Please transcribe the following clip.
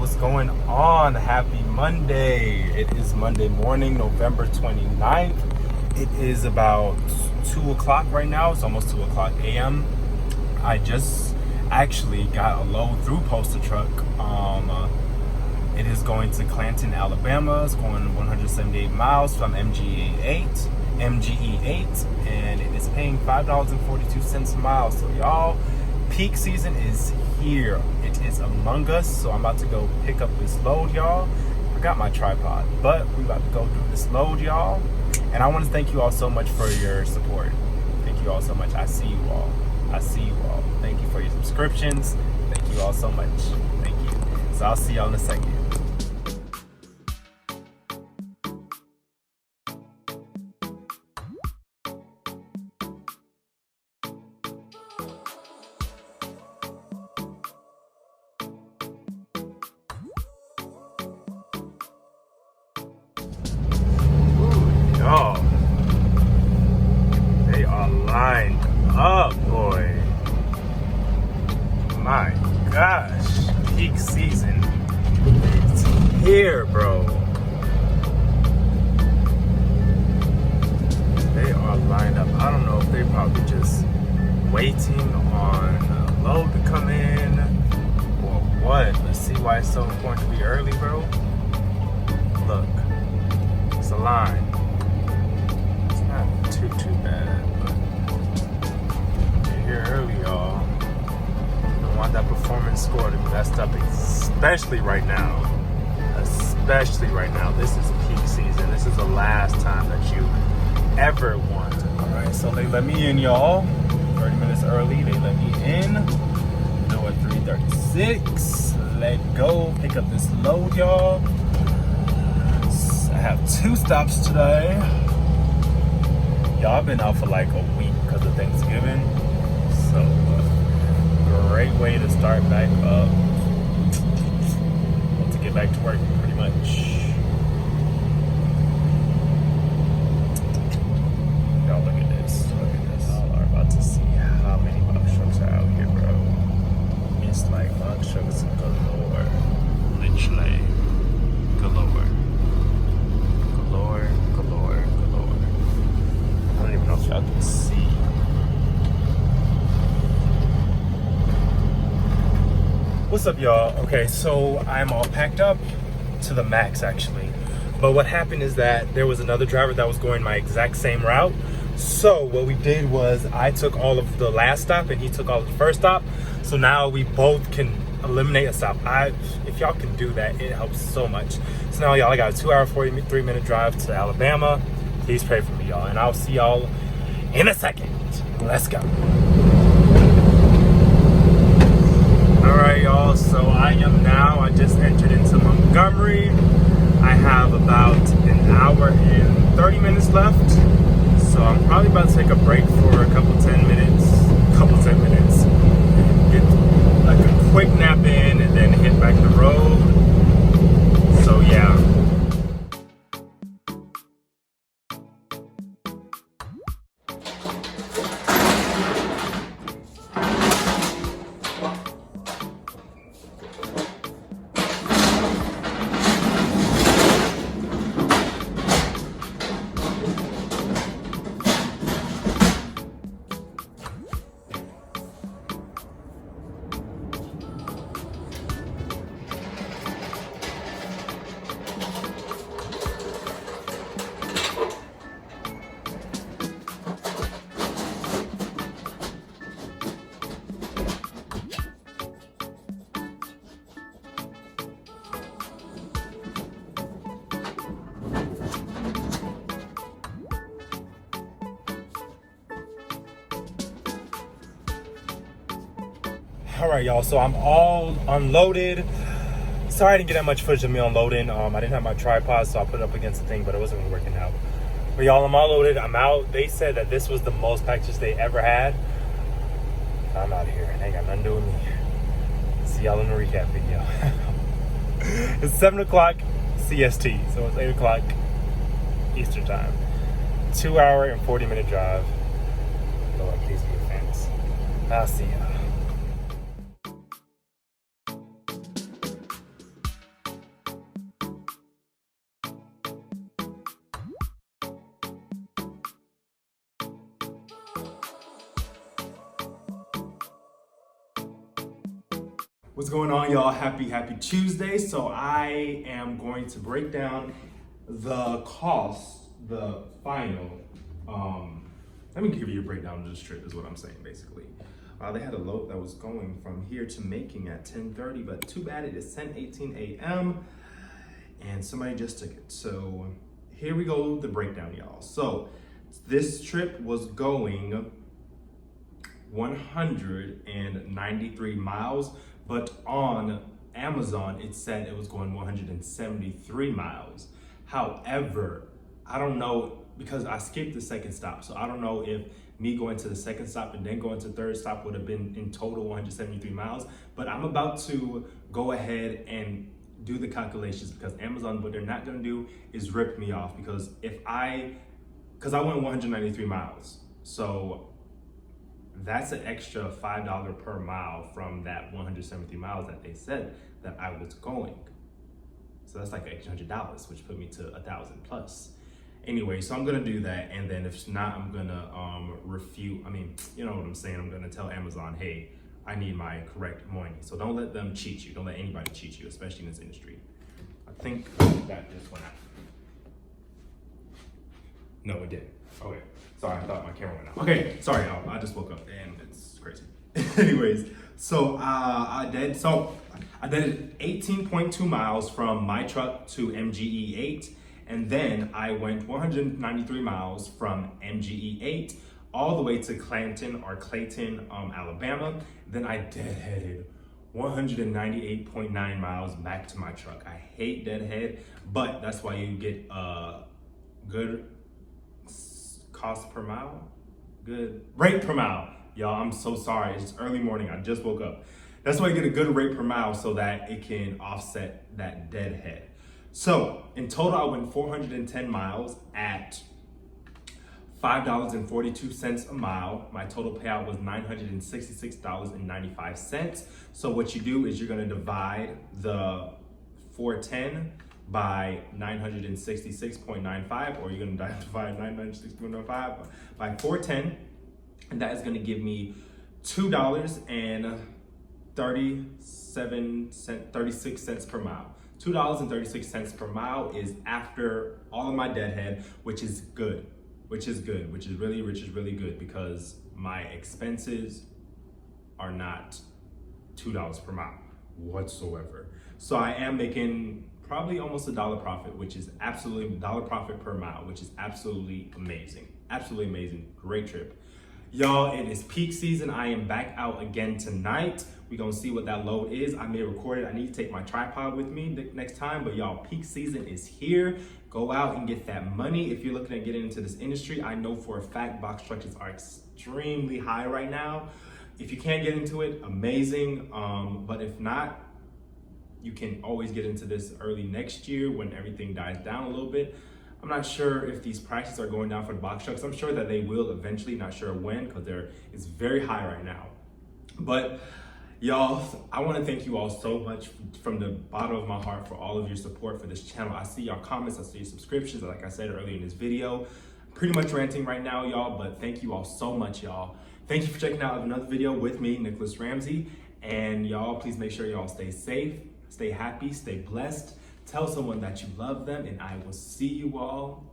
what's going on? Happy Monday. It is Monday morning, November 29th. It is about 2 o'clock right now. It's almost 2 o'clock a.m. I just actually got a load through Postal Truck. It is going to Clayton, Alabama. It's going 178 miles from MGE8, and it is paying $5.42 a mile. So y'all, peak season is here. It is among us. So I'm about to go pick up this load, y'all. Forgot my tripod, but we about to go do this load, y'all. And I want to thank you all so much for your support. Thank you all so much. I see you all. Thank you for your subscriptions. Thank you all so much. Thank you. So I'll see y'all in a second. Y'all, they are lined up, boy. My gosh, peak season is here, bro. They are lined up. I don't know if they're probably just waiting on a load to come in or what. Let's see why it's so important to be early, bro. Look, it's a line. Not too bad, but you're here early, y'all. Don't want that performance score to be messed up, especially right now. This is peak season. This is the last time that you ever want. All right, so they let me in, y'all. 30 minutes early, they let me in. Door at 3:36. Let go, pick up this load, y'all. I have 2 stops today. Y'all, I've been out for like a week because of Thanksgiving. So, great way to start back up. Want to get back to work pretty much. Y'all, look at this. Y'all are about to see how many box trucks are out here, bro. It's like box trucks galore. Literally galore. I don't even know if y'all can see. What's up, y'all? Okay, so I'm all packed up to the max, actually. But what happened is that there was another driver that was going my exact same route. So what we did was I took all of the last stop and he took all of the first stop. So now we both can eliminate a stop. If y'all can do that, it helps so much. So now, y'all, I got a 2-hour, 43-minute drive to Alabama. Please pray for me, y'all, and I'll see y'all in a second. Let's go. All right, y'all, so I just entered into Montgomery. I have about an hour and 30 minutes left, so I'm probably about to take a break for a couple 10 minutes, get like a quick nap in and then hit back the road. So yeah. All right, y'all, so I'm all unloaded. Sorry I didn't get that much footage of me unloading. I didn't have my tripod, so I put it up against the thing, but it wasn't really working out. But y'all, I'm all loaded. I'm out. They said that this was the most packages they ever had. I'm out of here. They ain't got nothing to do with me. See y'all in the recap video. It's 7 o'clock CST, so it's 8 o'clock Eastern time. 2-hour and 40-minute drive. Lord, please be a fans. I'll see y'all. What's going on, y'all? Happy Tuesday. So I am going to break down the cost, the final. Let me give you a breakdown of this trip is what I'm saying, basically. They had a load that was going from here to Macon at 10:30, but too bad it is 10:18 a.m. and somebody just took it. So here we go, the breakdown, y'all. So this trip was going 193 miles, but on Amazon, it said it was going 173 miles. However, I don't know, because I skipped the second stop, so I don't know if me going to the second stop and then going to the third stop would have been in total 173 miles, but I'm about to go ahead and do the calculations because Amazon, what they're not gonna do is rip me off, because I went 193 miles. So that's an extra $5 per mile from that 173 miles that they said that I was going. So that's like $100, which put me to $1,000 plus. Anyway, so I'm gonna do that, and then if not, I'm gonna refute. I mean, you know what I'm saying. I'm gonna tell Amazon, hey, I need my correct money. So don't let them cheat you. Don't let anybody cheat you, especially in this industry. I think that just went out. No, it didn't. Okay. Sorry, I thought my camera went out. Okay, sorry, y'all. I just woke up and it's crazy. Anyways, so I did 18.2 miles from my truck to MGE8, and then I went 193 miles from MGE8 all the way to Clayton, Alabama. Then I deadheaded 198.9 miles back to my truck. I hate deadhead, but that's why you get a good cost per mile, good rate per mile. Y'all, I'm so sorry, it's early morning, I just woke up. That's why you get a good rate per mile so that it can offset that deadhead. So in total, I went 410 miles at $5.42 a mile. My total payout was $966.95. So what you do is you're gonna divide the 410 by 966.95, or you're gonna divide 966.95 by 410, and that is gonna give me $2.36 per mile. $2.36 per mile is after all of my deadhead, which is good, which is really good, because my expenses are not $2 per mile whatsoever. So I am making probably almost $1 profit, which is absolutely $1 profit per mile, which is absolutely amazing. Absolutely amazing, great trip. Y'all, it is peak season. I am back out again tonight. We're gonna see what that load is. I may record it. I need to take my tripod with me next time, but y'all, peak season is here. Go out and get that money. If you're looking at getting into this industry, I know for a fact box structures are extremely high right now. If you can't get into it, amazing. But if not, you can always get into this early next year when everything dies down a little bit. I'm not sure if these prices are going down for the box trucks. I'm sure that they will eventually, not sure when, because it's very high right now. But y'all, I want to thank you all so much from the bottom of my heart for all of your support for this channel. I see y'all comments, I see your subscriptions, like I said earlier in this video. I'm pretty much ranting right now, y'all, but thank you all so much, y'all. Thank you for checking out another video with me, Nicholas Ramsey. And y'all, please make sure y'all stay safe, stay happy, stay blessed. Tell someone that you love them, and I will see you all